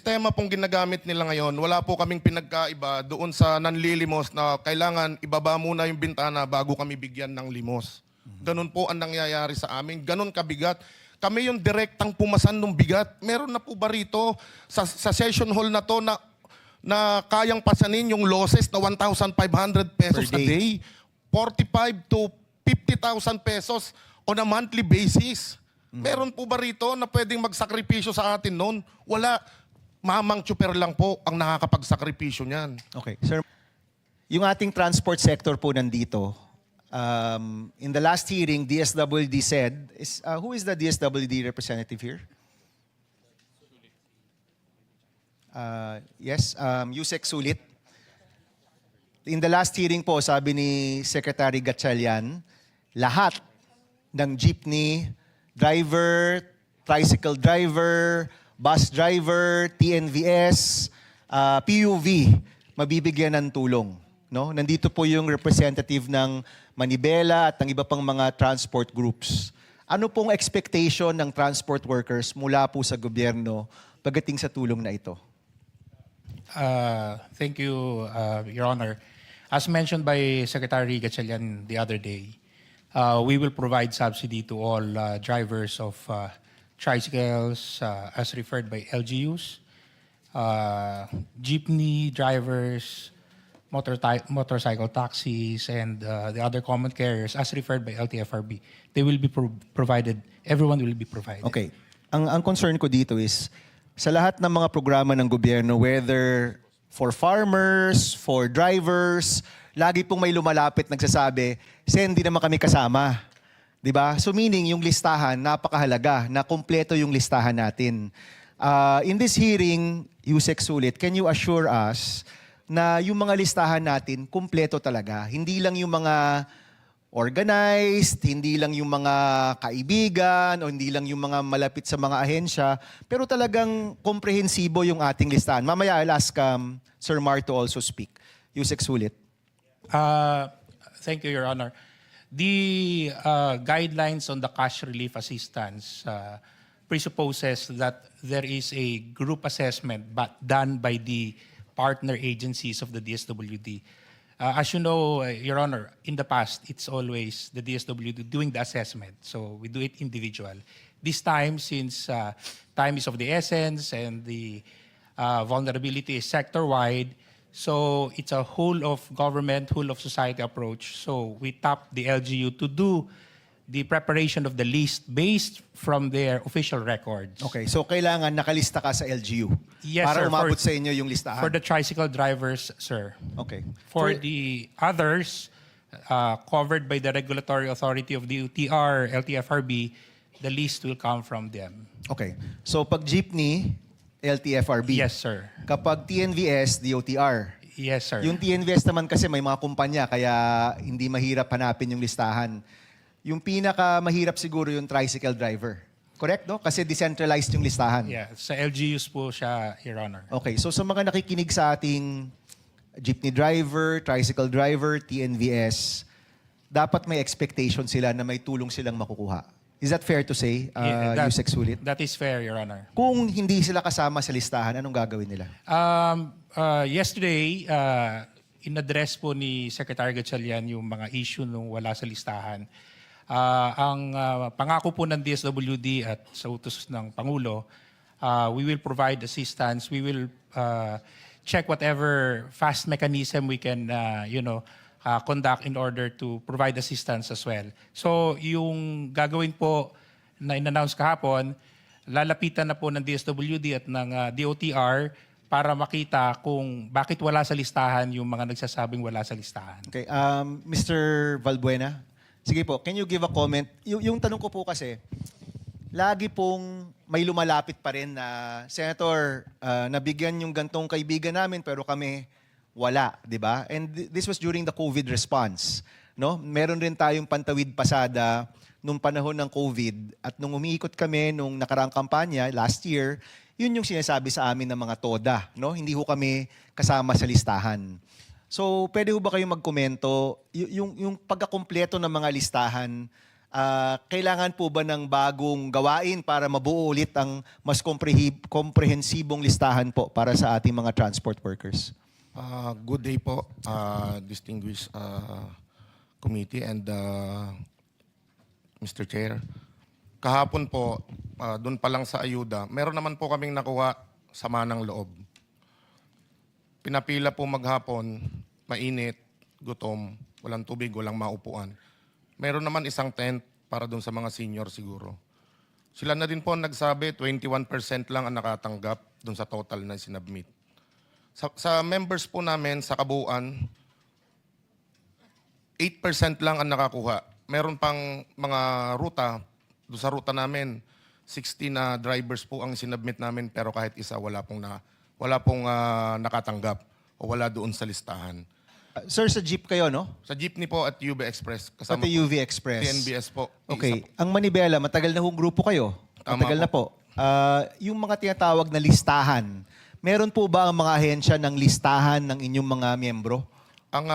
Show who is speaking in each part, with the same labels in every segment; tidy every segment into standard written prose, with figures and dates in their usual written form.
Speaker 1: sistema pong ginagamit nila ngayon, wala po kaming pinagkaiba doon sa nanlilimos na kailangan ibaba muna yung bintana bago kami bigyan ng limos. Ganun po ang nangyayari sa amin. Ganun kabigat. Kami yung direktang pumasan ng bigat. Meron na po ba rito sa session hall na to na kayang pasanin yung losses na 1,500 pesos a day? 45 to 50,000 pesos on a monthly basis. Meron po ba rito na pwedeng magsakripisyo sa atin noon? Wala. Mamang tsuper lang po ang nakakapagsakripisyo niyan.
Speaker 2: Okay. Sir, yung ating transport sector po nandito, in the last hearing, DSWD said, who is the DSWD representative here? Yes, Yusek Sulit. In the last hearing po, sabi ni Secretary Gatchalian, lahat ng jeepney, driver, tricycle driver, bus driver, TNVS, PUV, mabibigyan ng tulong. No? Nandito po yung representative ng Manibela at ng iba pang mga transport groups. Ano pong expectation ng transport workers mula po sa gobyerno pagdating sa tulong na ito?
Speaker 3: Thank you, Your Honor. As mentioned by Secretary Gatchalian the other day, we will provide subsidy to all drivers of tricycles as referred by LGUs, jeepney drivers, motorcycle taxis, and the other common carriers as referred by LTFRB. They will be provided, everyone will be provided.
Speaker 2: Okay. Ang concern ko dito is, sa lahat ng mga programa ng gobyerno, whether for farmers, for drivers, lagi pong may lumalapit nagsasabi, hindi naman kami kasama. Diba? So meaning, yung listahan, napakahalaga, na kumpleto yung listahan natin. In this hearing, Yusek Sulit, can you assure us na yung mga listahan natin, kumpleto talaga? Hindi lang yung mga organized, hindi lang yung mga kaibigan, o hindi lang yung mga malapit sa mga ahensya, pero talagang komprehensibo yung ating listahan. Mamaya, I'll ask Sir Mar to also speak. Yusek Sulit.
Speaker 3: Thank you, Your Honor. The guidelines on the cash relief assistance presupposes that there is a group assessment done by the partner agencies of the DSWD. As you know, Your Honor, in the past, it's always the DSWD doing the assessment. So we do it individual. This time, since time is of the essence and the vulnerability is sector-wide, so it's a whole of government, whole of society approach. So we tap the LGU to do the preparation of the list based from their official records.
Speaker 2: Okay, so kailangan nakalista ka sa LGU
Speaker 3: Yes,
Speaker 2: para
Speaker 3: sir,
Speaker 2: umabot sa inyo yung listahan.
Speaker 3: For the tricycle drivers, sir.
Speaker 2: Okay.
Speaker 3: For the others covered by the regulatory authority of the UTR, LTFRB, the list will come from them.
Speaker 2: Okay. So pag jeepney, LTFRB.
Speaker 3: Yes, sir.
Speaker 2: Kapag TNVS, DOTR.
Speaker 3: Yes, sir.
Speaker 2: Yung TNVS naman kasi may mga kumpanya kaya hindi mahirap hanapin yung listahan. Yung pinaka mahirap siguro yung tricycle driver. Correct, no? Kasi decentralized yung listahan.
Speaker 3: Yeah, sa LGUs po siya, Your Honor.
Speaker 2: Okay, so sa mga nakikinig sa ating jeepney driver, tricycle driver, TNVS, dapat may expectation sila na may tulong silang makukuha. Is that fair to say, Yusek Sulit?
Speaker 3: That is fair, Your Honor.
Speaker 2: Kung hindi sila kasama sa listahan, anong gagawin nila?
Speaker 3: Yesterday, in-address po ni Secretary Gatchalian yung mga issue nung wala sa listahan. Ang pangako po ng DSWD at sa utos ng Pangulo, we will provide assistance. We will check whatever fast mechanism we can, conduct in order to provide assistance as well. So yung gagawin po na in-announce kahapon, lalapitan na po ng DSWD at ng DOTR para makita kung bakit wala sa listahan yung mga nagsasabing wala sa listahan.
Speaker 2: Okay, Mr. Valbuena, sige po, can you give a comment? Yung tanong ko po kasi, lagi pong may lumalapit pa rin na, Senator, nabigyan yung gantong kaibigan namin pero kami wala, di ba? And this was during the COVID response. No? Meron rin tayong pantawid pasada nung panahon ng COVID at nung umiikot kami nung nakaraang kampanya last year, yun yung sinasabi sa amin ng mga TODA. No? Hindi ho kami kasama sa listahan. So, pwede ho ba kayong magkomento? Yung pagkakumpleto ng mga listahan, kailangan po ba ng bagong gawain para mabuo ulit ang mas komprehensibong listahan po para sa ating mga transport workers?
Speaker 1: Good day po, distinguished committee and Mr. Chair. Kahapon po, doon pa lang sa ayuda, meron naman po kaming nakuha sama ng loob. Pinapila po maghapon, mainit, gutom, walang tubig, walang maupuan. Meron naman isang tent para doon sa mga senior siguro. Sila na din po nagsabi, 21% lang ang nakatanggap doon sa total na sinubmit. Sa members po namin, sa kabuuan, 8% lang ang nakakuha. Meron pang mga ruta, doon sa ruta namin, 60 na drivers po ang sinubmit namin pero kahit isa wala pong nakatanggap o wala doon sa listahan.
Speaker 2: Sir, sa jeep kayo, no?
Speaker 1: Sa jeepney po at UV Express. Kasama
Speaker 2: Pati UV Express.
Speaker 1: TNBS po.
Speaker 2: Okay.
Speaker 1: Isa po.
Speaker 2: Ang Manibela, matagal na hong grupo kayo.
Speaker 1: Tama
Speaker 2: Matagal na po. Yung mga tinatawag na listahan, meron po ba ang mga ahensya ng listahan ng inyong mga miyembro?
Speaker 1: Ang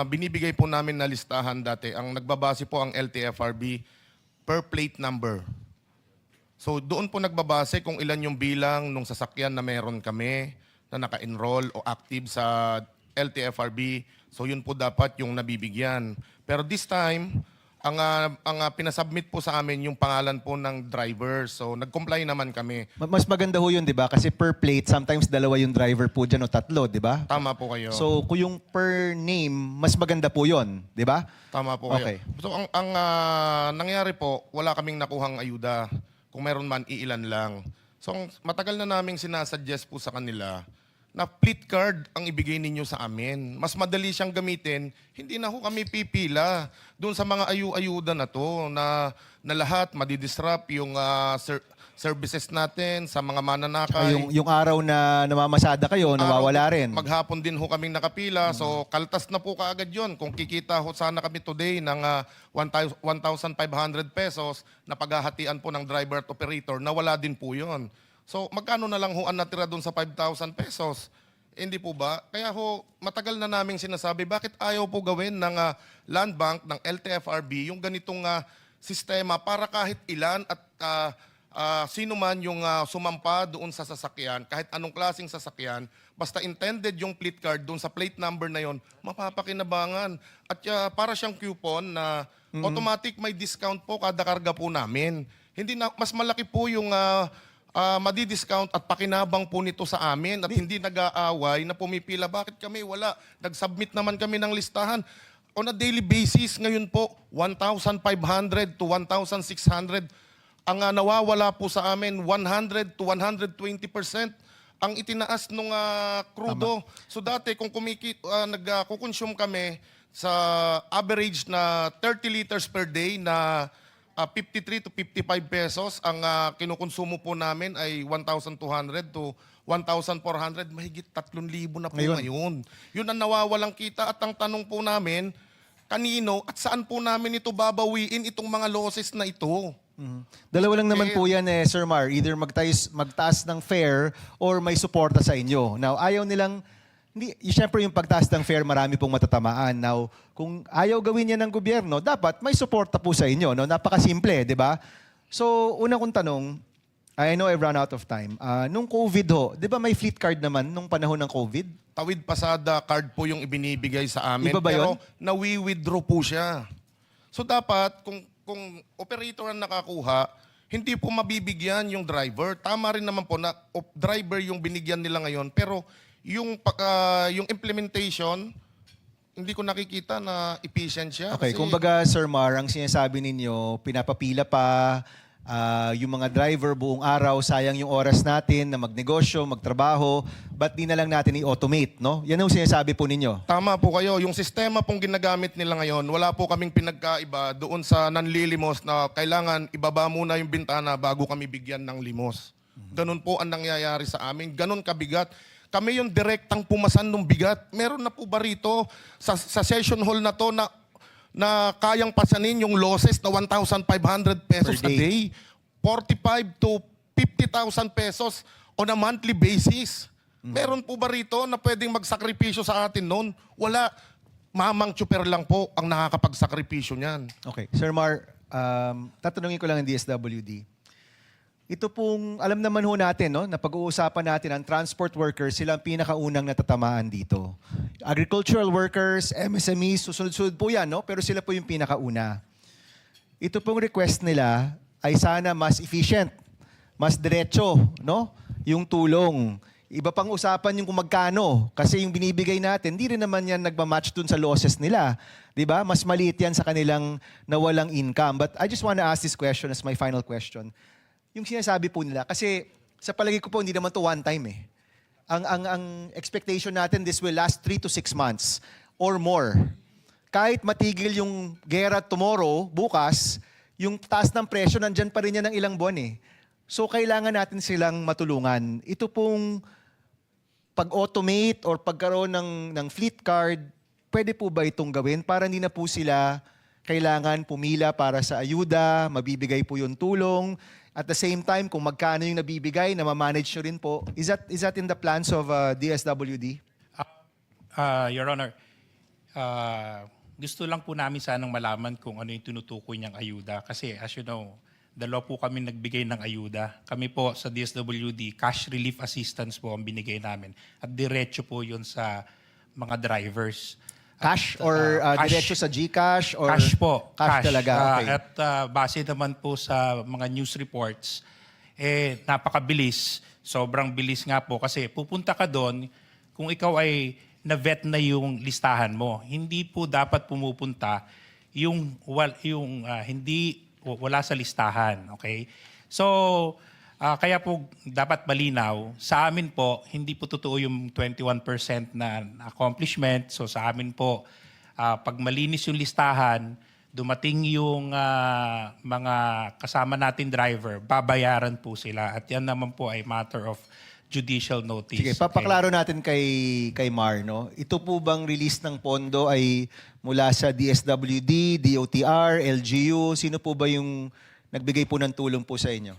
Speaker 1: binibigay po namin na listahan dati, ang nagbabase po ang LTFRB per plate number. So doon po nagbabase kung ilan yung bilang nung sasakyan na meron kami na naka-enroll o active sa LTFRB. So yun po dapat yung nabibigyan. Pero this time, ang pinasubmit po sa amin yung pangalan po ng driver. So nag-comply naman kami.
Speaker 2: Mas maganda ho yun, di ba? Kasi per plate, sometimes dalawa yung driver po dyan o tatlo, di ba?
Speaker 1: Tama po kayo.
Speaker 2: So kung yung per name, mas maganda po yun, di ba?
Speaker 1: Tama po kayo.
Speaker 2: Okay.
Speaker 1: So ang nangyari po, wala kaming nakuhang ayuda. Kung meron man, iilan lang. So matagal na naming sinasuggest po sa kanila na fleet card ang ibigay ninyo sa amin. Mas madali siyang gamitin. Hindi na ho kami pipila doon sa mga ayuda na to na lahat madidisrupt yung services natin sa mga mananakay.
Speaker 2: Yung araw na namamasada kayo, nawawala rin.
Speaker 1: Maghapon din ho kaming nakapila. So kaltas na po kaagad yun. Kung kikita ho sana kami today ng 1,500 pesos na paghahatian po ng driver at operator, nawala din po yun. So magkano na lang ho ang natira doon sa 5,000 pesos? Hindi po ba? Kaya ho, matagal na naming sinasabi, bakit ayaw po gawin ng Land Bank, ng LTFRB, yung ganitong sistema para kahit ilan at sino man yung sumampa doon sa sasakyan, kahit anong klaseng sasakyan, basta intended yung fleet card doon sa plate number na yon, mapapakinabangan. At para siyang coupon na automatic may discount po kada karga po namin. Hindi na, mas malaki po yung madi-discount at pakinabang po nito sa amin at hindi nag-aaway na pumipila. Bakit kami wala? Nag-submit naman kami ng listahan. On a daily basis, ngayon po, 1,500 to 1,600. Ang nawawala po sa amin, 100 to 120% ang itinaas ng krudo. So dati, kung nagkukonsume kami sa average na 30 liters per day na 53 to 55 pesos, ang kinukonsumo po namin ay 1,200 to 1,400, mahigit 3,000 na po ngayon. Yun ang nawawalang kita at ang tanong po namin, kanino at saan po namin ito babawiin itong mga losses na ito?
Speaker 2: Dalawa lang naman po yan Sir Mar. Either magtaas ng fare or may suporta sa inyo. Now, ayaw nilang, siyempre yung pagtaas ng fare, marami pong matatamaan. Now, kung ayaw gawin yan ng gobyerno, dapat may suporta po sa inyo. No? Napakasimple, di ba? So, una kong tanong, I know I've run out of time. Nung COVID ho, di ba may fleet card naman nung panahon ng COVID?
Speaker 1: Tawid pasada card po yung ibinibigay sa amin.
Speaker 2: Iba ba
Speaker 1: pero
Speaker 2: yun?
Speaker 1: nawi-withdraw po siya. So dapat, kung operator ang nakakuha, hindi po mabibigyan yung driver. Tama rin naman po na driver yung binigyan nila ngayon. Pero yung implementation, hindi ko nakikita na efficient siya.
Speaker 2: Okay,
Speaker 1: Kasi
Speaker 2: kumbaga Sir Mar, ang sinasabi ninyo, pinapapila pa, yung mga driver buong araw, sayang yung oras natin na magnegosyo, magtrabaho, ba't di na lang natin i-automate, no? Yan ang sinasabi po ninyo.
Speaker 1: Tama po kayo. Yung sistema pong ginagamit nila ngayon, wala po kaming pinagkaiba doon sa nanlilimos na kailangan ibaba muna yung bintana bago kami bigyan ng limos. Ganun po ang nangyayari sa amin. Ganun kabigat. Kami yung direktang pumasan ng bigat. Meron na po ba rito sa session hall na to na kayang pasanin yung losses na 1,500 pesos
Speaker 2: Per
Speaker 1: a day? 45 to 50,000 pesos on a monthly basis. Meron po ba rito na pwedeng magsakripisyo sa atin noon? Wala. Mamang tsuper lang po ang nakakapagsakripisyo niyan.
Speaker 2: Okay, Sir Mar, tatanungin ko lang ang DSWD. Ito pong, alam naman ho natin, no, na pag-uusapan natin ang transport workers, sila ang pinakaunang natatamaan dito. Agricultural workers, MSMEs, susunod-sunod po yan, no? Pero sila po yung pinakauna. Ito pong request nila ay sana mas efficient, mas diretso, no? Yung tulong. Iba pang usapan yung kung magkano. Kasi yung binibigay natin, hindi rin naman yan nagmamatch dun sa losses nila. Di ba? Mas maliit yan sa kanilang nawalang income. But I just want to ask this question as my final question. Yung sinasabi po nila, kasi sa palagi ko po, hindi naman to one time eh. Ang expectation natin, this will last 3 to 6 months or more. Kahit matigil yung gera tomorrow, bukas, yung taas ng presyo, nandyan pa rin yan ng ilang buwan eh. So kailangan natin silang matulungan. Ito pong pag-automate or pagkaroon ng fleet card, pwede po ba itong gawin para hindi na po sila kailangan pumila para sa ayuda, mabibigay po yung tulong. At the same time, kung magkano yung nabibigay, na ma-manage nyo rin po. Is that in the plans of DSWD?
Speaker 3: Your Honor, gusto lang po namin sanang malaman kung ano yung tinutukoy niyang ayuda. Kasi as you know, dalawa po kami nagbigay ng ayuda. Kami po sa DSWD, cash relief assistance po ang binigay namin. At diretso po yun sa mga drivers.
Speaker 2: Cash or
Speaker 3: cash.
Speaker 2: diretso sa GCash? Or
Speaker 3: Cash po.
Speaker 2: Cash talaga, okay.
Speaker 3: At base naman po sa mga news reports, napakabilis. Sobrang bilis nga po kasi pupunta ka doon kung ikaw ay na-vet na yung listahan mo. Hindi po dapat pumupunta yung wala sa listahan. Okay? So, kaya po dapat malinaw. Sa amin po, hindi po totoo yung 21% na accomplishment. So sa amin po, pag malinis yung listahan, dumating yung mga kasama natin driver, babayaran po sila. At yan naman po ay matter of judicial notice.
Speaker 2: Sige, papaklaro natin kay Mar, no? Ito po bang release ng pondo ay mula sa DSWD, DOTR, LGU? Sino po ba yung nagbigay po ng tulong po sa inyo?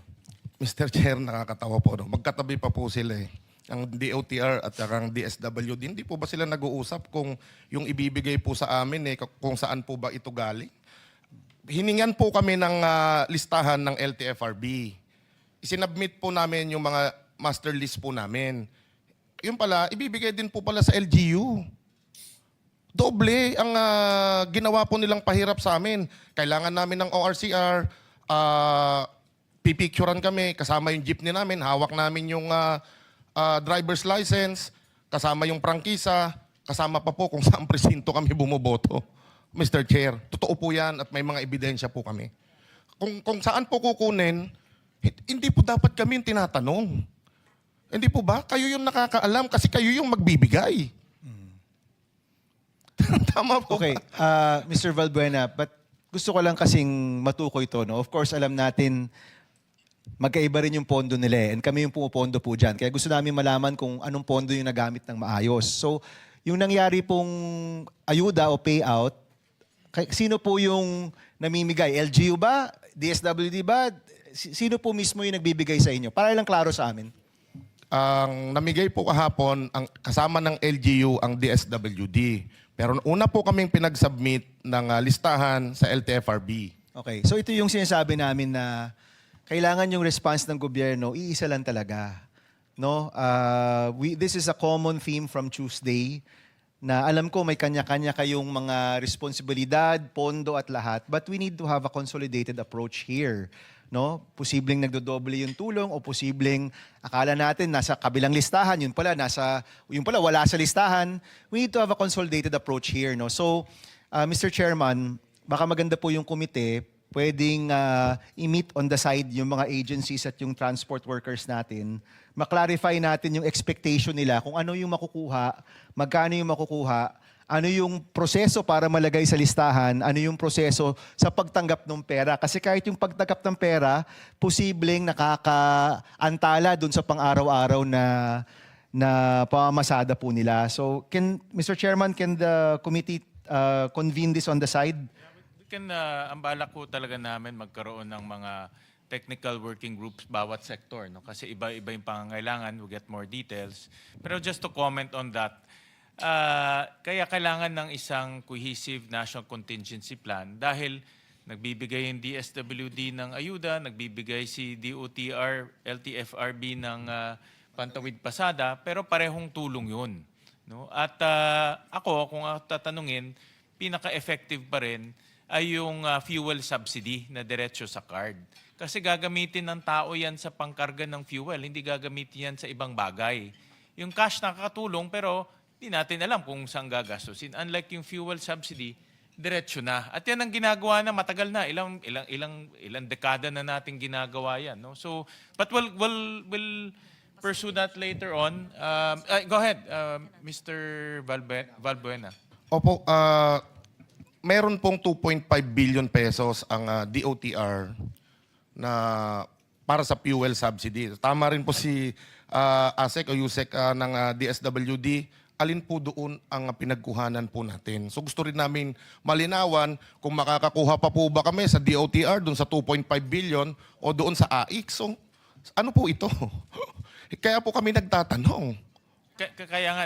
Speaker 1: Mr. Chair, nakakatawa po. No? Magkatabi pa po sila eh. Ang DOTR at ang DSWD, hindi po ba sila nag-uusap kung yung ibibigay po sa amin eh, kung saan po ba ito galing? Hiningan po kami ng listahan ng LTFRB. Isinabmit po namin yung mga master list po namin. Yung pala, ibibigay din po pala sa LGU. Doble ang ginawa po nilang pahirap sa amin. Kailangan namin ng ORCR, pipicturean kami, kasama yung jeepney namin, hawak namin yung driver's license, kasama yung prangkisa, kasama pa po kung saan presinto kami bumoboto. Mr. Chair, totoo po yan at may mga ebidensya po kami. Kung saan po kukunin, hindi po dapat kami yung tinatanong. Hindi po ba? Kayo yung nakakaalam kasi kayo yung magbibigay. Tama po
Speaker 2: Okay,
Speaker 1: ba?
Speaker 2: Mr. Valbuena, but gusto ko lang kasing matukoy ito. No? Of course, alam natin magkaiba rin yung pondo nila eh. And kami yung pumupondo po dyan. Kaya gusto namin malaman kung anong pondo yung nagamit ng maayos. So, yung nangyari pong ayuda o payout, sino po yung namimigay? LGU ba? DSWD ba? Sino po mismo yung nagbibigay sa inyo? Para lang klaro sa amin.
Speaker 1: Ang namigay po kahapon, ang kasama ng LGU ang DSWD. Pero una po kaming pinag-submit ng listahan sa LTFRB.
Speaker 2: Okay, so ito yung sinasabi namin na kailangan yung response ng gobyerno, iisa lang talaga. No? This is a common theme from Tuesday na alam ko may kanya-kanya kayong mga responsibilidad, pondo at lahat, but we need to have a consolidated approach here. No? Posibleng nagdodoble yung tulong o posibleng akala natin nasa kabilang listahan, yun pala wala sa listahan. We need to have a consolidated approach here. No? So, Mr. Chairman, baka maganda po yung komite, pwedeng i-meet on the side yung mga agencies at yung transport workers natin, maklarify natin yung expectation nila kung ano yung makukuha, magkano yung makukuha, ano yung proseso para malagay sa listahan, ano yung proseso sa pagtanggap ng pera. Kasi kahit yung pagtanggap ng pera, posibleng nakakaantala dun sa pang-araw-araw na pamamasada po nila. So, Mr. Chairman, can the committee convene this on the side?
Speaker 4: Ang balak po talaga namin magkaroon ng mga technical working groups bawat sector. No? Kasi iba-iba yung pangangailangan, we'll get more details. Pero just to comment on that, kaya kailangan ng isang cohesive national contingency plan dahil Nagbibigay yung DSWD ng ayuda, nagbibigay si DOTR, LTFRB ng pantawid pasada, pero parehong tulong yun. No? At ako, kung tatanungin, pinaka-effective pa rin ay yung fuel subsidy na diretso sa card. Kasi gagamitin ng tao yan sa pangkarga ng fuel, hindi gagamitin yan sa ibang bagay. Yung cash nakakatulong pero hindi natin alam kung saan gagastusin. Unlike yung fuel subsidy, diretso na. At yan ang ginagawa na matagal na, ilang dekada na nating ginagawa yan, no? So, but we'll pursue that later on. Go ahead, Mr. Valbuena.
Speaker 1: Opo, meron pong 2.5 billion pesos ang DOTR na para sa fuel subsidy. Tama rin po si ASEC o USEC ng DSWD. Alin po doon ang pinagkuhanan po natin. So gusto rin namin malinawan kung makakakuha pa po ba kami sa DOTR doon sa 2.5 billion o doon sa AIC. So ano po ito? Kaya po kami nagtatanong.
Speaker 4: Kaya nga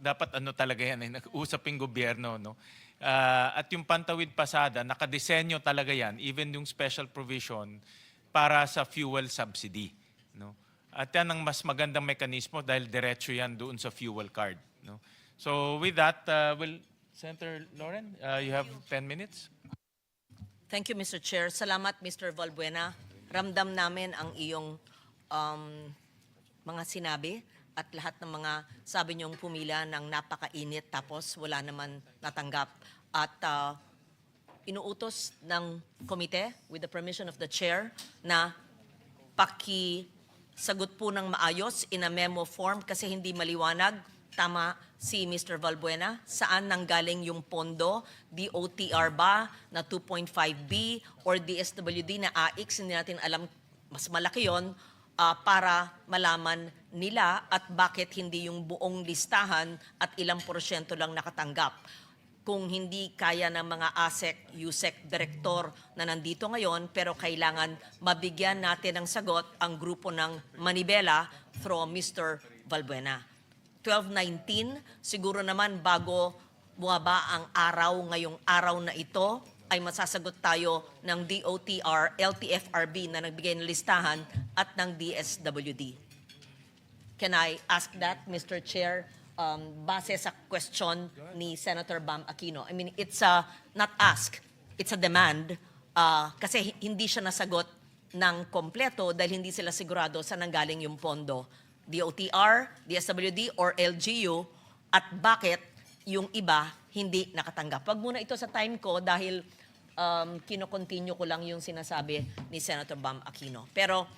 Speaker 4: dapat ano talaga yan ay nag-usap yung gobyerno, no. At yung pantawid pasada nakadesenyo talaga yan, even yung special provision para sa fuel subsidy, no. At yan ang mas magandang mekanismo dahil diretso yan doon sa fuel card, no. So with that, Senator Lauren, you have 10 minutes.
Speaker 5: Thank you, Mr. Chair. Salamat, Mr. Valbuena. Ramdam namin ang iyong mga sinabi at lahat ng mga sabi niyong pumila ng napakainit tapos wala naman natanggap. At inuutos ng komite with the permission of the chair na sagot po ng maayos in a memo form kasi hindi maliwanag. Tama si Mr. Valbuena. Saan nanggaling yung pondo? DOTR ba na 2.5B or DSWD na AIX? Hindi natin alam. Mas malaki yon para malaman nila at bakit hindi yung buong listahan at ilang porsyento lang nakatanggap. Kung hindi kaya ng mga ASEC, USEC director na nandito ngayon, pero kailangan mabigyan natin ng sagot ang grupo ng Manibela from Mr. Valbuena. 12:19, siguro naman bago bumaba ang araw ngayong araw na ito, ay masasagot tayo ng DOTR, LTFRB na nagbigay ng listahan at ng DSWD. Can I ask that, Mr. Chair? Base sa question ni Senator Bam Aquino. I mean, it's not ask, it's a demand kasi hindi siya nasagot ng kompleto dahil hindi sila sigurado saan nanggaling yung pondo. DOTR, DSWD, or LGU at bakit yung iba hindi nakatanggap. Wag muna ito sa time ko dahil kino-continue ko lang yung sinasabi ni Senator Bam Aquino. Pero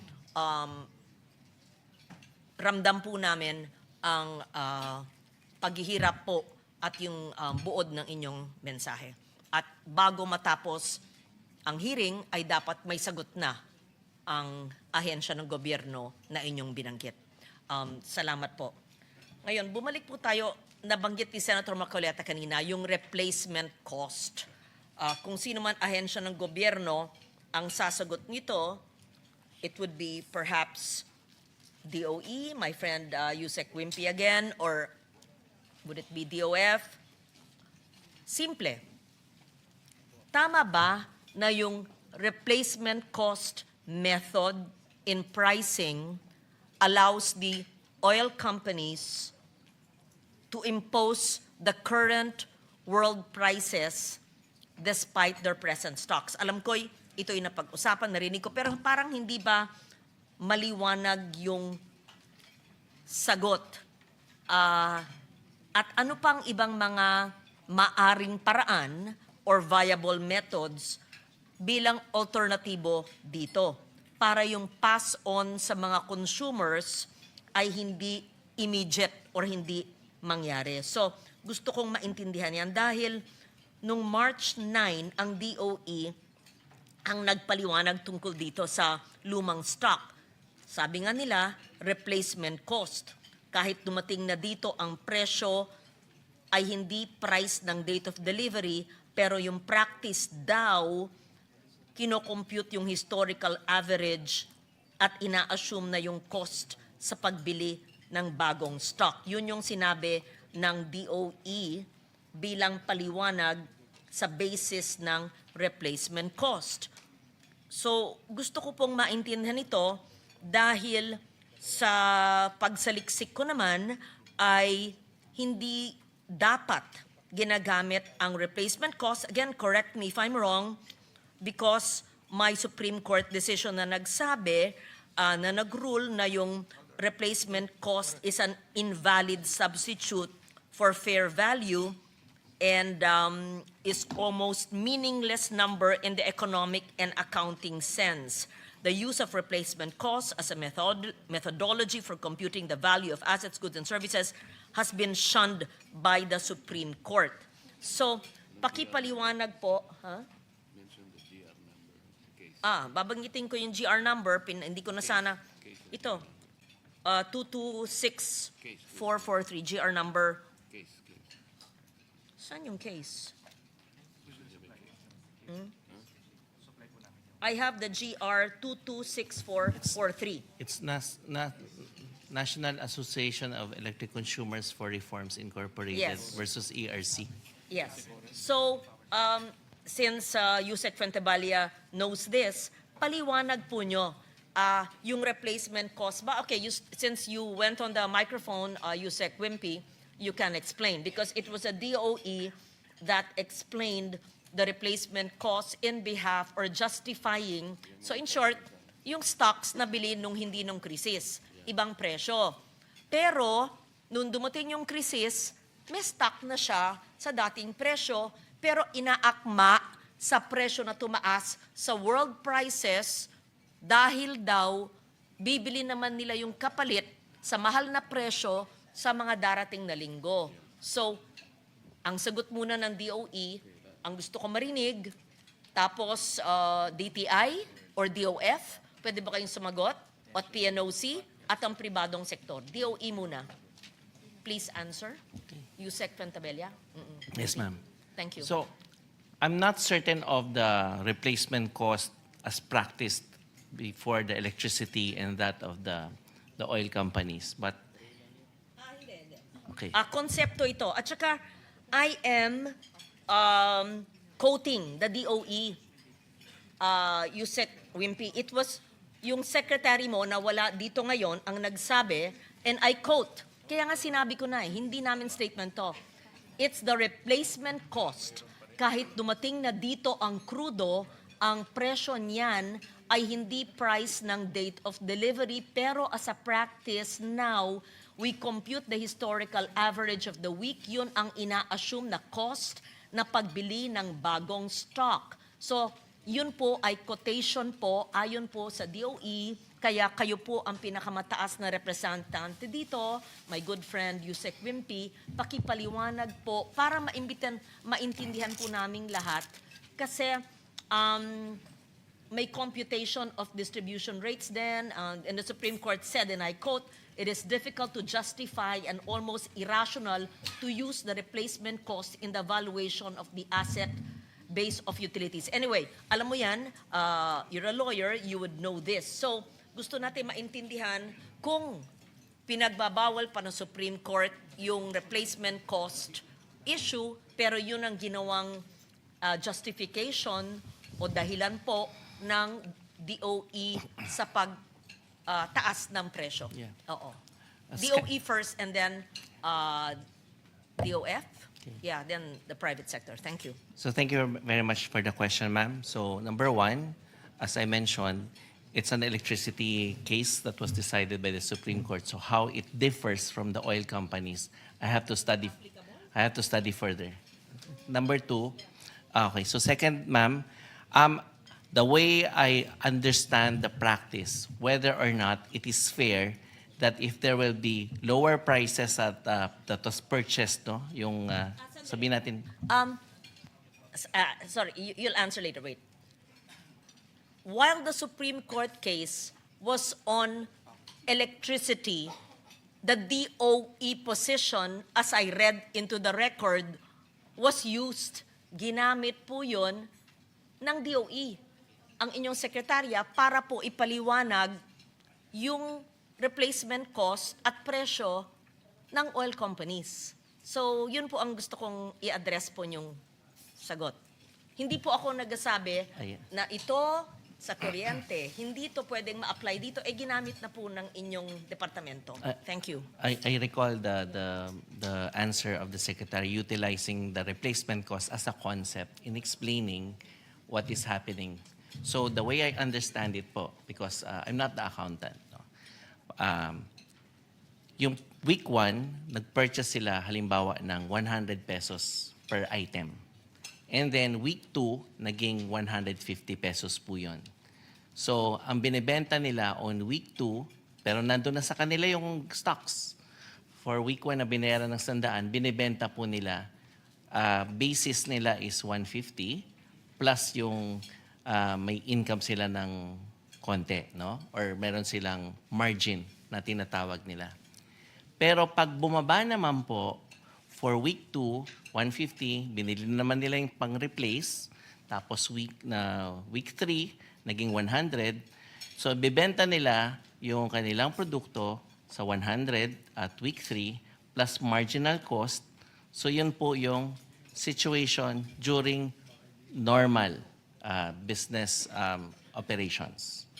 Speaker 5: ramdam po namin ang paghihirap po at yung buod ng inyong mensahe. At bago matapos ang hearing ay dapat may sagot na ang ahensya ng gobyerno na inyong binanggit. Salamat po. Ngayon, bumalik po tayo, nabanggit ni Senator Marcoleta kanina, yung replacement cost. Kung sino man ahensya ng gobyerno ang sasagot nito, it would be perhaps DOE, my friend Yusek Wimpy again, or would it be DOF? Simple. Tama ba na yung replacement cost method in pricing allows the oil companies to impose the current world prices despite their present stocks? Alam ko, ito'y napag-usapan, narinig ko, pero parang hindi ba maliwanag yung sagot? At ano pang ibang mga maaring paraan or viable methods bilang alternatibo dito para yung pass-on sa mga consumers ay hindi immediate or hindi mangyari. So, gusto kong maintindihan yan dahil nung March 9, ang DOE ang nagpaliwanag tungkol dito sa lumang stock. Sabi nga nila, replacement cost. Kahit dumating na dito ang presyo ay hindi price ng date of delivery, pero yung practice daw, kinocompute yung historical average at ina-assume na yung cost sa pagbili ng bagong stock. Yun yung sinabi ng DOE bilang paliwanag sa basis ng replacement cost. So, gusto ko pong maintindihan ito dahil sa pagsaliksik ko naman ay hindi dapat ginagamit ang replacement cost. Again, correct me if I'm wrong, because my Supreme Court decision na nagsabi, na nag-rule na yung replacement cost is an invalid substitute for fair value and is almost meaningless number in the economic and accounting sense. The use of replacement cost as a methodology for computing the value of assets, goods, and services has been shunned by the Supreme Court. So, pakipaliwanag po, ha? Babanggitin ko yung GR number, hindi ko na sana, ito, 226443, GR number. Saan yung case? I have the GR 226443.
Speaker 6: It's National Association of Electric Consumers for Reforms Incorporated
Speaker 5: Yes.
Speaker 6: versus ERC.
Speaker 5: Yes. So, since Yusek Fuentebalia knows this, paliwanag po nyo yung replacement cost ba? Okay, since you went on the microphone, Yusek Wimpy, you can explain because it was a DOE that explained the replacement cost in behalf or justifying. So in short, yung stocks na bilhin nung hindi nung krisis, ibang presyo. Pero, nung dumating yung krisis, may stock na siya sa dating presyo, pero inaakma sa presyo na tumaas sa world prices dahil daw bibili naman nila yung kapalit sa mahal na presyo sa mga darating na linggo. So, ang sagot muna ng DOE, ang gusto ko marinig, tapos DTI or DOF, pwede ba kayong sumagot? At PNOC at ang pribadong sektor. DOE muna. Please answer. Yusek Fuentebalia.
Speaker 6: Yes, ma'am.
Speaker 5: Thank you.
Speaker 6: So, I'm not certain of the replacement cost as practiced before the electricity and that of the oil companies. But, okay.
Speaker 5: Konsepto ito. At saka, I am quoting the DOE, Yusek Wimpy. It was yung secretary mo na wala dito ngayon ang nagsabi, and I quote, kaya nga sinabi ko na hindi namin statement to. It's the replacement cost. Kahit dumating na dito ang crudo, ang presyo niyan ay hindi price ng date of delivery, pero as a practice now, we compute the historical average of the week. Yun ang ina-assume na cost na pagbili ng bagong stock. So, yun po ay quotation po, ayon po sa DOE, kaya kayo po ang pinakamataas na representante dito, my good friend Yusek Wimpy, pakipaliwanag po para maintindihan po naming lahat. Kasi may computation of distribution rates then, and the Supreme Court said, and I quote, it is difficult to justify and almost irrational to use the replacement cost in the valuation of the asset base of utilities. Anyway, alam mo yan, you're a lawyer, you would know this. So, gusto natin maintindihan kung pinagbabawal pa ng Supreme Court yung replacement cost issue, pero yun ang ginawang justification o dahilan po ng DOE sa taas ng presyo.
Speaker 6: Yeah.
Speaker 5: Oo.
Speaker 6: As
Speaker 5: DOE first and then DOF? Yeah, then the private sector. Thank you.
Speaker 6: So thank you very much for the question, ma'am. So number one, as I mentioned, it's an electricity case that was decided by the Supreme Court. So how it differs from the oil companies, I have to study further. Number two, okay, so second, ma'am, the way I understand the practice, whether or not it is fair that if there will be lower prices at that was purchased, no, yung sabihin natin,
Speaker 5: Sorry, you'll answer later. Wait. While the Supreme Court case was on electricity, the DOE position, as I read into the record, was used. Ginamit po yun ng DOE, ang inyong sekretarya, para po ipaliwanag yung replacement cost at presyo ng oil companies. So, yun po ang gusto kong i-address po yung sagot. Hindi po ako nagsasabi
Speaker 6: Ayan.
Speaker 5: na ito sa kuryente, hindi ito pwedeng ma-apply dito, ginamit na po ng inyong departamento. Thank you.
Speaker 6: I recall the answer of the Secretary utilizing the replacement cost as a concept in explaining what is happening. So the way I understand it po, because I'm not the accountant, no? Yung week 1, nag-purchase sila halimbawa ng 100 pesos per item. And then week 2, naging 150 pesos po yun. So, ang binibenta nila on week 2, pero nandun na sa kanila yung stocks. For week 1 na binayaran ng 100, binibenta po nila, basis nila is 150, plus yung may income sila ng konti, no? Or meron silang margin na tinatawag nila. Pero pag bumaba naman po, for week 2, 150, binili naman nila yung pang-replace. Tapos week 3, naging 100. So, bibenta nila yung kanilang produkto sa 100 at week 3 plus marginal cost. So, yun po yung situation during normal business operations.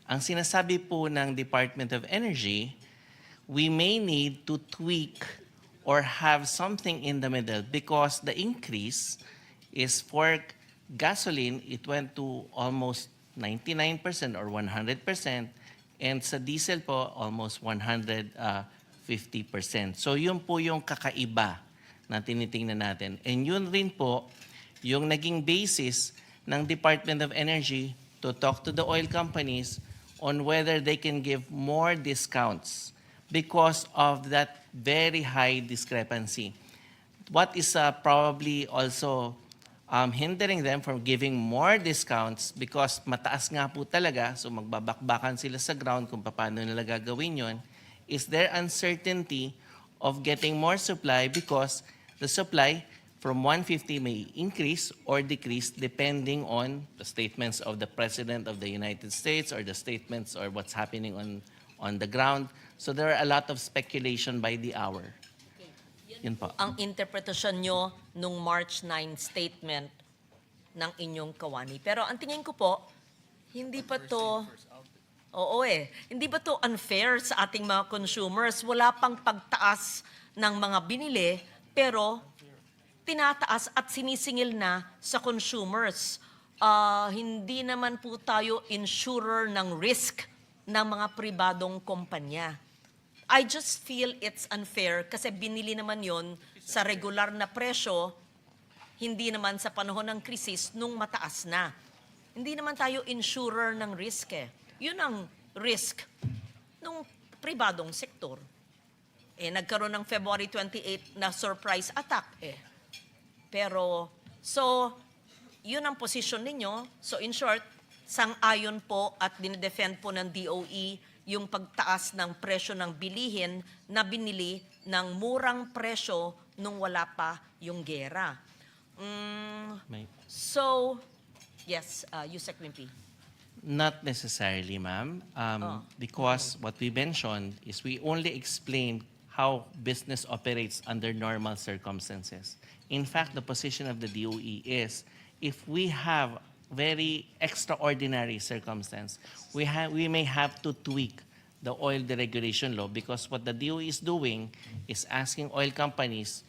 Speaker 6: Ang sinasabi po ng Department of Energy, we may need to tweak or have something in the middle because the increase is for gasoline, it went to almost 99% or 100%, and sa diesel po, almost 150%. So yun po yung kakaiba na tinitingnan natin. And yun rin po yung naging basis ng Department of Energy to talk to the oil companies on whether they can give more discounts because of that very high discrepancy. What is probably also hindering them from giving more discounts because mataas nga po talaga, so magbabakbakan sila sa ground kung paano nila gagawin yun, is their uncertainty of getting more supply because the supply from 150 may increase or decrease depending on the statements of the President of the United States or the statements or what's happening on the ground. So there are a lot of speculation by the hour. Yun po.
Speaker 5: Ang interpretasyon nyo nung March 9 statement ng inyong kawani. Pero ang tingin ko po, hindi pa to, hindi ba to unfair sa ating mga consumers? Wala pang pagtaas ng mga binili, pero tinataas at sinisingil na sa consumers. Hindi naman po tayo insurer ng risk ng mga pribadong kumpanya. I just feel it's unfair kasi binili naman yon sa regular na presyo, hindi naman sa panahon ng krisis nung mataas na. Hindi naman tayo insurer ng risk eh. Yun ang risk ng pribadong sektor. Nagkaroon ng February 28 na surprise attack eh. Pero, so, yun ang position ninyo. So in short, sang-ayon po at dinedefend po ng DOE yung pagtaas ng presyo ng bilihin na binili ng murang presyo nung wala pa yung gera. So, yes, Yusek Limpi.
Speaker 6: Not necessarily, ma'am. Because what we mentioned is we only explained how business operates under normal circumstances. In fact, the position of the DOE is if we have very extraordinary circumstance, we may have to tweak the oil deregulation law because what the DOE is doing is asking oil companies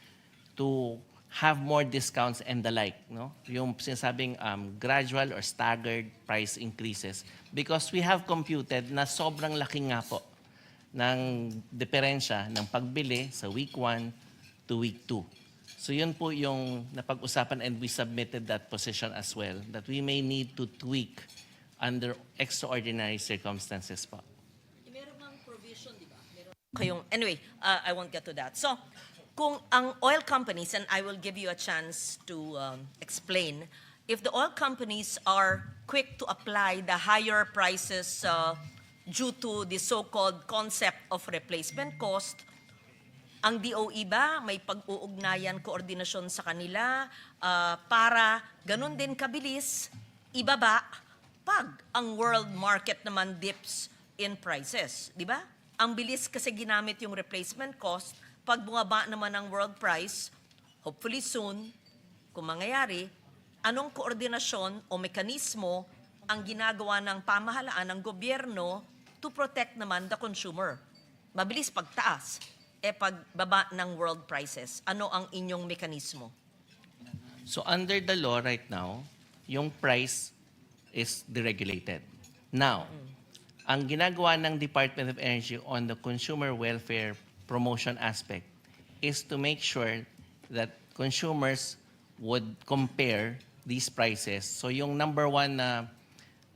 Speaker 6: to have more discounts and the like, no? Yung sinasabing gradual or staggered price increases because we have computed na sobrang laki nga po ng diferensya ng pagbili sa week 1 to week 2. So yun po yung napag-usapan and we submitted that position as well, that we may need to tweak under extraordinary circumstances po.
Speaker 5: Meron mang provision, di ba? Anyway, I won't get to that. So, kung ang oil companies, and I will give you a chance to explain, if the oil companies are quick to apply the higher prices due to the so-called concept of replacement cost, ang DOE ba may pag-uugnayan, koordinasyon sa kanila para ganun din kabilis ibaba pag ang world market naman dips in prices, di ba? Ang bilis kasi ginamit yung replacement cost, pag bumaba naman ang world price, hopefully soon, kung mangyayari, anong koordinasyon o mekanismo ang ginagawa ng pamahalaan ng gobyerno to protect naman the consumer? Mabilis pagtaas, pagbaba ng world prices. Ano ang inyong mekanismo?
Speaker 6: So under the law right now, yung price is deregulated. Now, ang ginagawa ng Department of Energy on the consumer welfare promotion aspect is to make sure that consumers would compare these prices. So yung number one na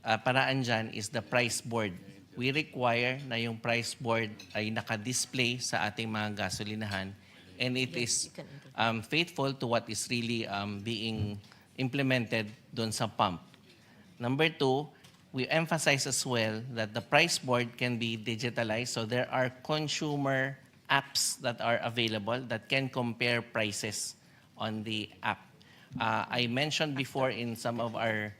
Speaker 6: paraan dyan is the price board. We require na yung price board ay naka-display sa ating mga gasolinahan, and it is
Speaker 5: you can
Speaker 6: faithful to what is really being implemented doon sa pump. Number two, we emphasize as well that the price board can be digitalized, so there are consumer apps that are available that can compare prices on the app. I mentioned before in some of our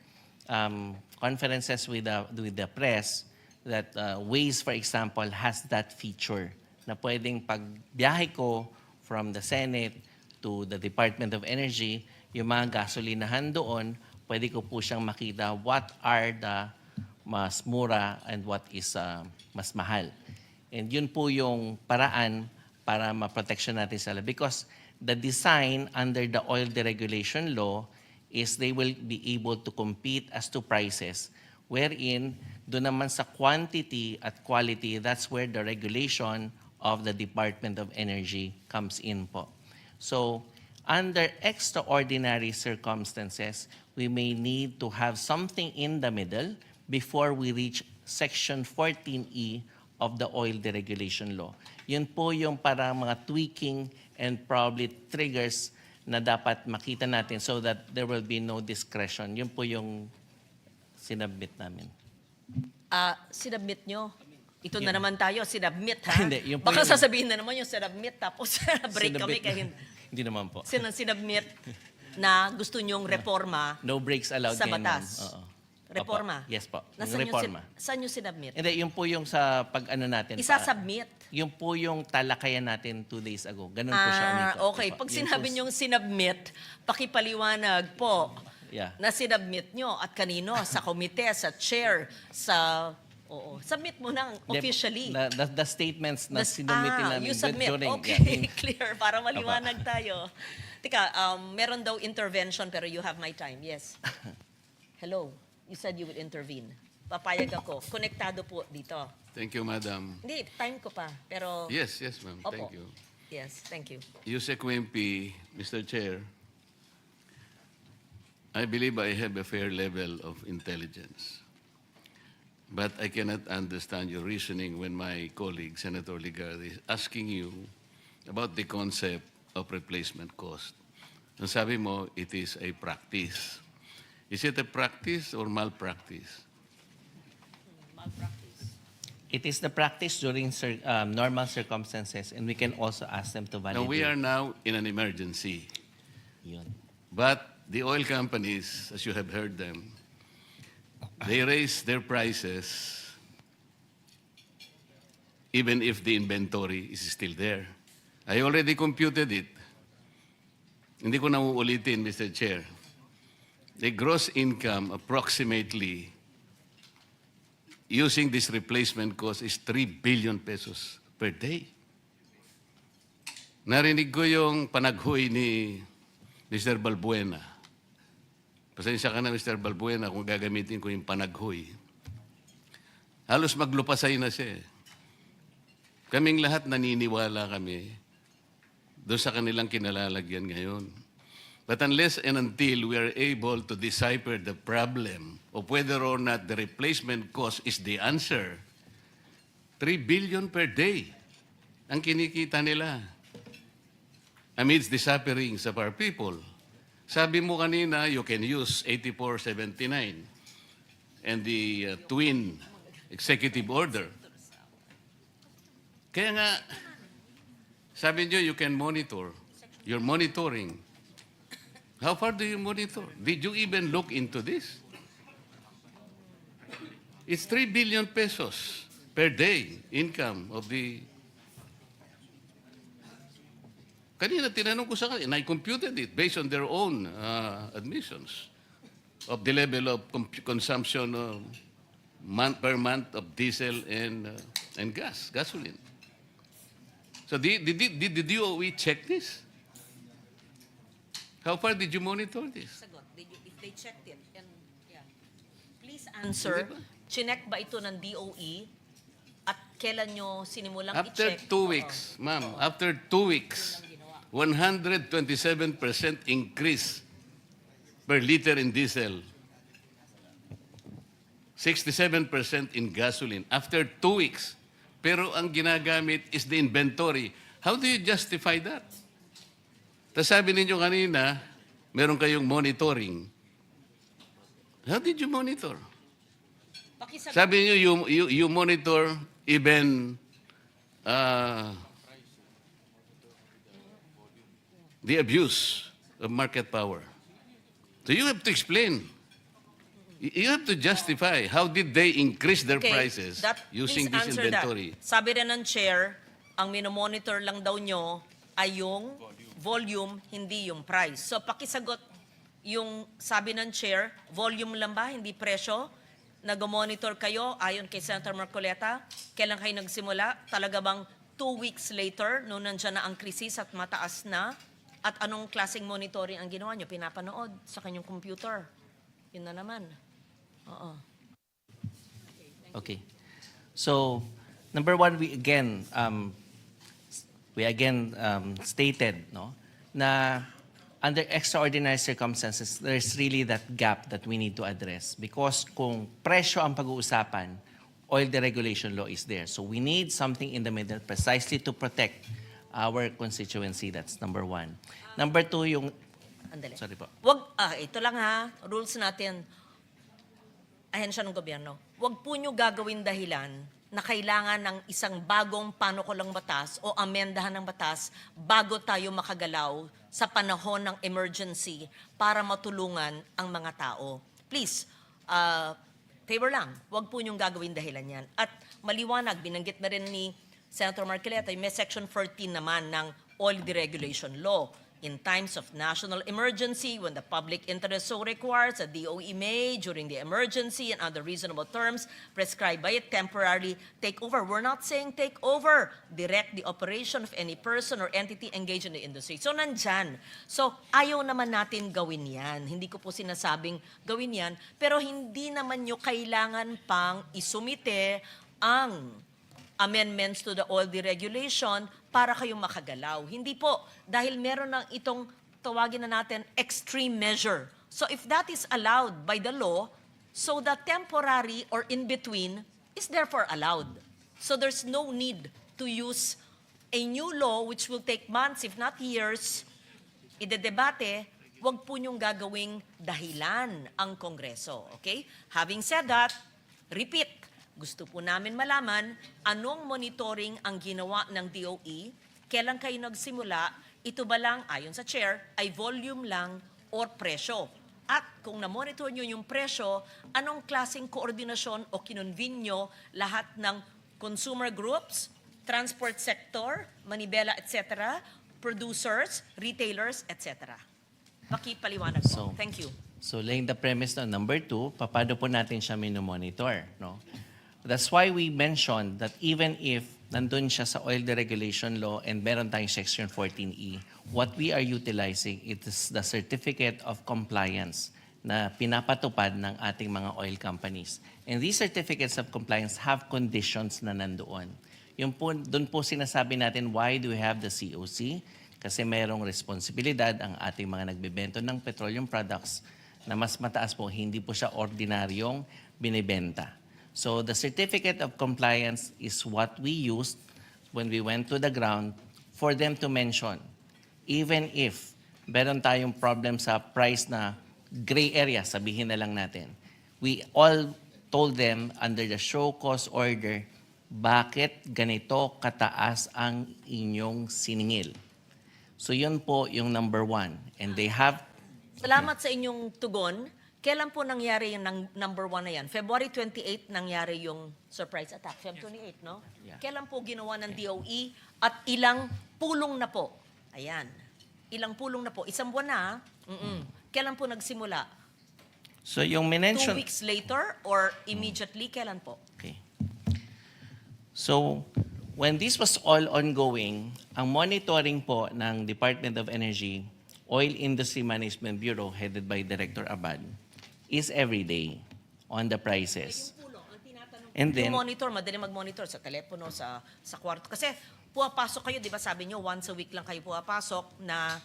Speaker 6: conferences with the press that Waze, for example, has that feature na pwedeng pagbiyahe ko from the Senate to the Department of Energy, yung mga gasolinahan doon, pwede ko po siyang makita what are the mas mura and what is mas mahal. And yun po yung paraan para ma-protection natin sila. Because the design under the oil deregulation law is they will be able to compete as to prices, wherein doon naman sa quantity at quality, that's where the regulation of the Department of Energy comes in po. So, under extraordinary circumstances, we may need to have something in the middle before we reach Section 14E of the oil deregulation law. Yun po yung para mga tweaking and probably triggers na dapat makita natin so that there will be no discretion. Yun po yung sinubmit namin.
Speaker 5: Sinubmit nyo? Ito na naman tayo, sinubmit ha?
Speaker 6: Hindi, yun po
Speaker 5: Baka
Speaker 6: yung-
Speaker 5: sasabihin na naman yung sinubmit tapos break kami kaya
Speaker 6: Hindi naman po.
Speaker 5: sinubmit na gusto nyong reforma
Speaker 6: No breaks allowed
Speaker 5: sa
Speaker 6: ngayon, ma'am.
Speaker 5: batas.
Speaker 6: Oo.
Speaker 5: Reforma?
Speaker 6: Opo. Yes po. Yung
Speaker 5: Nasaan
Speaker 6: reforma.
Speaker 5: saan yung sinubmit?
Speaker 6: Hindi, yun po yung sa pag-ano natin.
Speaker 5: Isasubmit?
Speaker 6: Yung po yung talakayan natin 2 days ago. Ganun po siya umikot.
Speaker 5: Okay.
Speaker 6: Opo.
Speaker 5: Pag
Speaker 6: Yun
Speaker 5: sinabi
Speaker 6: po-
Speaker 5: nyong sinubmit, pakipaliwanag po
Speaker 6: Yeah.
Speaker 5: na sinubmit nyo at kanino, sa komite, sa chair, sa... Oo. Submit mo na officially.
Speaker 6: The statements na
Speaker 5: Das-
Speaker 6: sinumitin namin
Speaker 5: you submit.
Speaker 6: during...
Speaker 5: Okay,
Speaker 6: yeah,
Speaker 5: clear. Para maliwanag tayo. Tika, meron daw intervention pero you have my time. Yes. Hello. You said you would intervene. Papayag ako. Konektado po dito.
Speaker 7: Thank you, Madam.
Speaker 5: Hindi, time ko pa. Pero...
Speaker 7: Yes, ma'am.
Speaker 5: Opo.
Speaker 7: Thank you.
Speaker 5: Yes, thank you.
Speaker 7: Yusek Wimpy, Mr. Chair, I believe I have a fair level of intelligence. But I cannot understand your reasoning when my colleague, Senator Ligardi, is asking you about the concept of replacement cost. Ang sabi mo, it is a practice. Is it a practice or malpractice?
Speaker 6: It is the practice during normal circumstances, and we can also ask them to validate.
Speaker 7: Now, we are now in an emergency.
Speaker 6: Yun.
Speaker 7: But the oil companies, as you have heard them, they raise their prices even if the inventory is still there. I already computed it. Hindi ko na uulitin, Mr. Chair. The gross income approximately using this replacement cost is 3 billion pesos per day. Narinig ko yung panaghoy ni Mr. Balbuena. Pasensya ka na, Mr. Balbuena, kung gagamitin ko yung panaghoy. Halos maglupasay na siya. Kaming lahat naniniwala kami doon sa kanilang kinalalagyan ngayon. But unless and until we are able to decipher the problem of whether or not the replacement cost is the answer, 3 billion per day ang kinikita nila amidst the sufferings of our people. Sabi mo kanina, you can use 8479 and the twin executive order. Kaya nga, sabi nyo, you can monitor. You're monitoring. How far do you monitor? Did you even look into this? It's 3 billion pesos per day income of the... Kanina tinanong ko sa kanila, and I computed it based on their own admissions of the level of consumption per month of diesel and gasoline. So did the DOE check this? How far did you monitor this?
Speaker 5: Sagot, if they checked it, and yeah. Please answer, chinek ba ito ng DOE at kailan nyo sinimulang
Speaker 7: After
Speaker 5: i-check?
Speaker 7: 2 weeks, ma'am, after 2 weeks, 127% increase per liter in diesel, 67% in gasoline. After 2 weeks, pero ang ginagamit is the inventory. How do you justify that? Tapos sabi ninyo kanina, meron kayong monitoring. How did you monitor?
Speaker 5: Pakisagot.
Speaker 7: Sabi niyo, you monitor even the abuse of market power. So you have to explain. You have to justify how did they increase their prices using
Speaker 5: please
Speaker 7: this
Speaker 5: answer
Speaker 7: inventory.
Speaker 5: That. Sabi rin ng chair, ang minomonitor lang daw nyo ay yung volume, hindi yung price. So pakisagot yung sabi ng chair, volume lang ba, hindi presyo? Nag-monitor kayo ayon kay Senator Marcoleta? Kailan kayo nagsimula? Talaga bang 2 weeks later, noon nandiyan na ang krisis at mataas na? At anong klaseng monitoring ang ginawa nyo? Pinapanood sa kanyang computer. Yun na naman. Oo.
Speaker 6: Okay. So, number one, we again stated, no, na under extraordinary circumstances, there's really that gap that we need to address. Because kung presyo ang pag-uusapan, oil deregulation law is there. So we need something in the middle precisely to protect our constituency. That's number one. Number two, yung...
Speaker 5: Andali.
Speaker 6: Sorry po.
Speaker 5: Ito lang ha, rules natin. Ahensya ng gobyerno. Huwag po nyo gagawin dahilan na kailangan ng isang bagong panukulang batas o amendahan ng batas bago tayo makagalaw sa panahon ng emergency para matulungan ang mga tao. Please, favor lang, huwag po niyong gagawin dahilan yan. At maliwanag, binanggit na rin ni Senator Marcoleta, may Section 14 naman ng Oil Deregulation Law. In times of national emergency, when the public interest so requires, a DOE may, during the emergency and under reasonable terms prescribed by it, temporarily take over. We're not saying take over. Direct the operation of any person or entity engaged in the industry. So, nandyan. So, ayaw naman natin gawin yan. Hindi ko po sinasabing gawin yan. Pero hindi naman nyo kailangan pang isumite ang amendments to the oil deregulation para kayong makagalaw. Hindi po, dahil meron ng itong tawagin na natin extreme measure. So if that is allowed by the law, so the temporary or in-between is therefore allowed. So there's no need to use a new law which will take months, if not years, idedebate, wag po niyong gagawing dahilan ang Kongreso. Okay? Having said that, repeat, gusto po namin malaman anong monitoring ang ginawa ng DOE, kailan kayo nagsimula, ito ba lang, ayon sa chair, ay volume lang or presyo? At kung na-monitor nyo yung presyo, anong klaseng koordinasyon o kinonvene nyo lahat ng consumer groups, transport sector, manibela, etc., producers, retailers, etc.? Pakipaliwanag po. Thank you.
Speaker 6: So laying the premise na number two, paano po natin siya minomonitor, no? That's why we mentioned that even if nandun siya sa oil deregulation law and meron tayong section 14E, what we are utilizing is the certificate of compliance na pinapatupad ng ating mga oil companies. And these certificates of compliance have conditions na nandoon. Yung po, doon po sinasabi natin, why do we have the COC? Kasi merong responsibilidad ang ating mga nagbebento ng petroleum products na mas mataas po, hindi po siya ordinaryong binibenta. So the certificate of compliance is what we used when we went to the ground for them to mention. Even if meron tayong problem sa price na gray area, sabihin na lang natin, we all told them under the show cause order, bakit ganito kataas ang inyong siningil. So yun po yung number one. And they have...
Speaker 5: Salamat sa inyong tugon. Kailan po nangyari yung number 1 na yan? February 28 nangyari yung surprise attack. Feb 28, no?
Speaker 6: Yeah.
Speaker 5: Kailan po ginawa ng DOE at ilang pulong na po Ayan. Ilang pulong na po? Isang buwan na, ha? Kailan po nagsimula?
Speaker 6: So yung
Speaker 5: 2
Speaker 6: minention...
Speaker 5: weeks later or immediately? Kailan po?
Speaker 6: Okay. So, when this was all ongoing, ang monitoring po ng Department of Energy, Oil Industry Management Bureau, headed by Director Abad, is every day on the prices. And then,
Speaker 5: Yung monitor, madali mag-monitor sa telepono, sa kwarto. Kasi puwapasok kayo, di ba sabi nyo, once a week lang kayo puwapasok na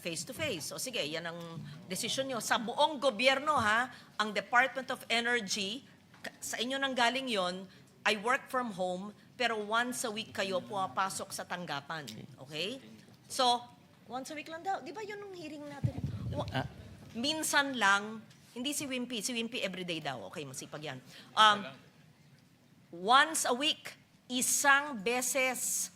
Speaker 5: face-to-face. O sige, yan ang desisyon nyo. Sa buong gobyerno, ha, ang Department of Energy, sa inyo nang galing yon, I work from home, pero once a week kayo puwapasok sa tanggapan. Okay? So, once a week lang daw. Di ba yun ang hearing natin? Minsan lang, hindi si Wimpy everyday daw. Okay, masipag yan. Once a week, isang beses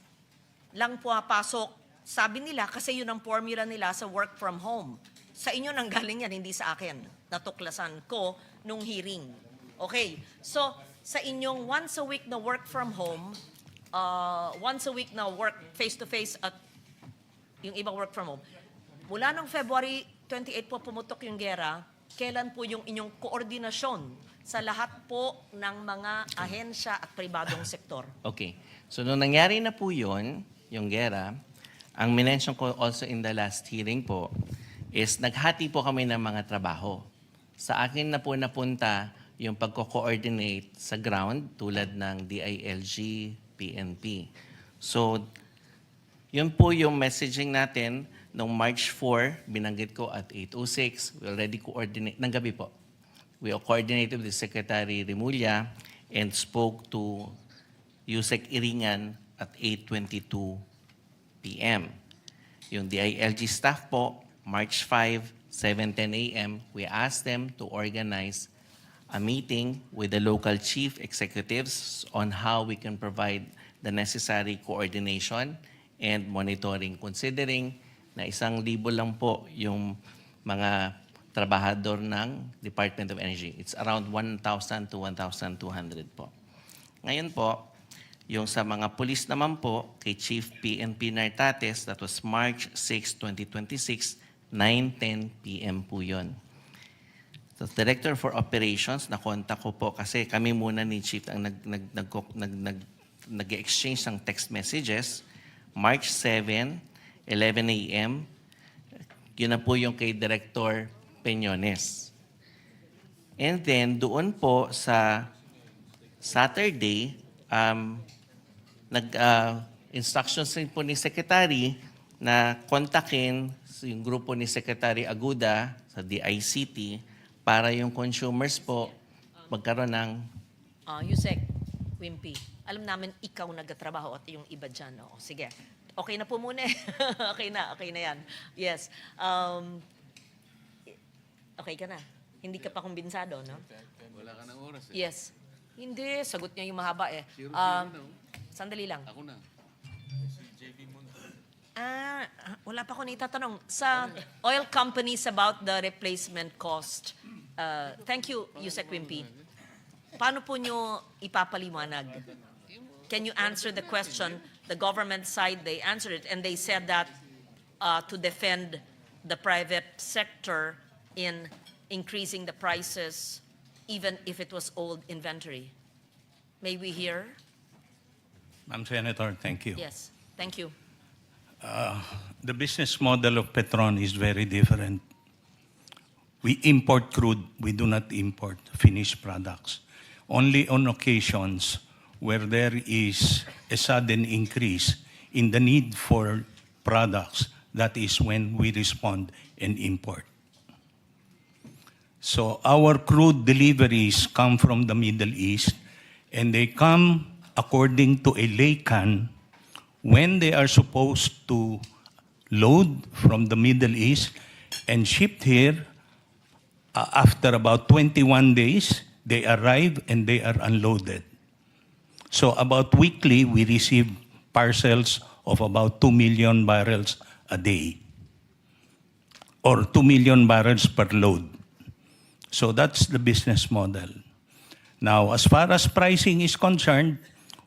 Speaker 5: lang puwapasok. Sabi nila, kasi yun ang formula nila sa work from home. Sa inyo nang galing yan, hindi sa akin. Natuklasan ko nung hearing. Okay, so sa inyong once a week na work from home, once a week na work face-to-face at yung ibang work from home, mula nung February 28 po pumutok yung gera, kailan po yung inyong koordinasyon sa lahat po ng mga ahensya at pribadong sektor?
Speaker 6: okay. So, nung nangyari na po yun, yung gera, ang minention ko also in the last hearing po, is naghati po kami ng mga trabaho. Sa akin na po napunta yung pagko-coordinate sa ground tulad ng DILG, PNP. So, yun po yung messaging natin noong March 4, binanggit ko at 8:06, we already coordinate, ng gabi po. We coordinated with Secretary Remulla and spoke to Yusek Iringan at 8:22 p.m. Yung DILG staff po, March 5, 7:10 a.m., we asked them to organize a meeting with the local chief executives on how we can provide the necessary coordination and monitoring, considering na 1,000 lang po yung mga trabahador ng Department of Energy. It's around 1,000 to 1,200 po. Ngayon po, yung sa mga pulis naman po, kay Chief PNP Nartates, that was March 6, 2026, 9:10 p.m. po yun. So, Director for Operations, nakontak ko po kasi kami muna ni Chief ang nag-exchange ng text messages. March 7, 11 a.m., yun na po yung kay Director Peñones. And then, doon po sa Saturday, instructions rin po ni Secretary na kontakin yung grupo ni Secretary Aguda sa DICT para yung consumers po magkaroon ng...
Speaker 5: Yusek, Wimpy, alam namin ikaw nagtatrabaho at yung iba dyan. No? Sige, okay na po muna. okay na yan. Yes. Okay ka na. Hindi ka pa kumbinsado, no?
Speaker 7: Wala ka ng oras eh.
Speaker 5: Yes. Hindi, sagot niya yung mahaba eh. Sandali lang.
Speaker 7: Ako na.
Speaker 5: Wala pa ako naitatanong. Sa oil companies about the replacement cost, thank you, Yusek Wimpy. Paano po nyo ipapaliwanag? Can you answer the question? The government side, they answered it, and they said that to defend the private sector in increasing the prices, even if it was old inventory. May we hear?
Speaker 8: Ma'am Senator, thank you.
Speaker 5: Yes, thank you.
Speaker 8: The business model of Petron is very different. We import crude, we do not import finished products. Only on occasions where there is a sudden increase in the need for products, that is when we respond and import. So our crude deliveries come from the Middle East, and they come according to a laycan when they are supposed to load from the Middle East and shipped here. After about 21 days, they arrive and they are unloaded. So about weekly, we receive parcels of about 2 million barrels a day, or 2 million barrels per load. So that's the business model. Now, as far as pricing is concerned,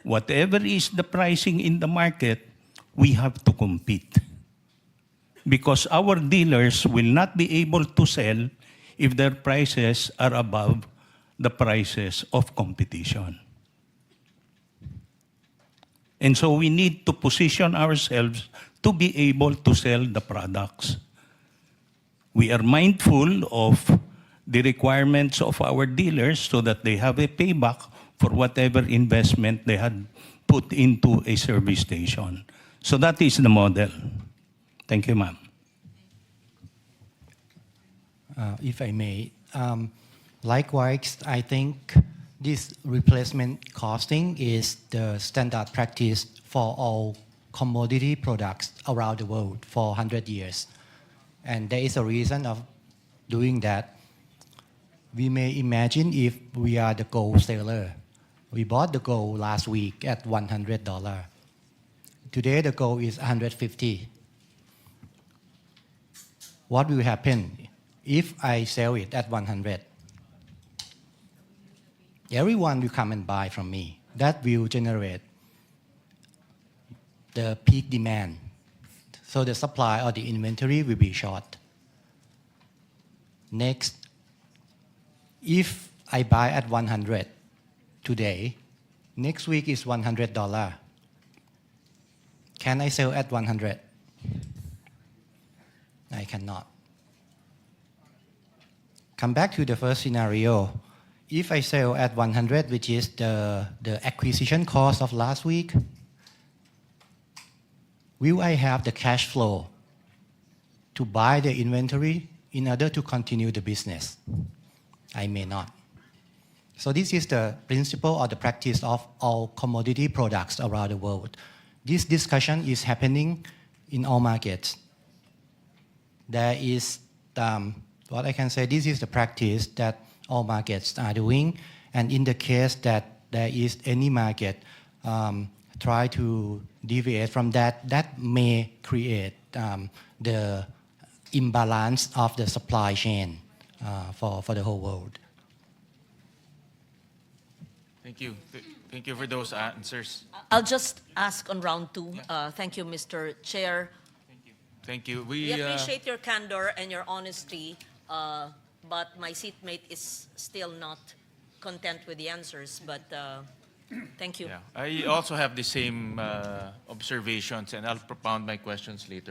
Speaker 8: whatever is the pricing in the market, we have to compete. because our dealers will not be able to sell if their prices are above the prices of competition. And so we need to position ourselves to be able to sell the products. We are mindful of the requirements of our dealers so that they have a payback for whatever investment they had put into a service station. So that is the model. Thank you, ma'am.
Speaker 9: If I may, likewise, I think this replacement costing is the standard practice for all commodity products around the world for 100 years. And there is a reason of doing that. We may imagine if we are the gold seller. We bought the gold last week at $100. Today the gold is $150. What will happen if I sell it at 100? Everyone will come and buy from me. That will generate the peak demand. So the supply or the inventory will be short. Next, if I buy at 100 today, next week is $100. Can I sell at 100? I cannot. Come back to the first scenario. If I sell at 100, which is the acquisition cost of last week, will I have the cash flow to buy the inventory in order to continue the business? I may not. So this is the principle or the practice of all commodity products around the world. This discussion is happening in all markets. There is, what I can say, this is the practice that all markets are doing. And in the case that there is any market try to deviate from that, that may create the imbalance of the supply chain for the whole world.
Speaker 4: Thank you. Thank you for those answers.
Speaker 5: I'll just ask on round two. Thank you, Mr. Chair.
Speaker 4: Thank you.
Speaker 5: We appreciate your candor and your honesty, but my seatmate is still not content with the answers. But thank you.
Speaker 4: Yeah, I also have the same observations, and I'll propound my questions later on.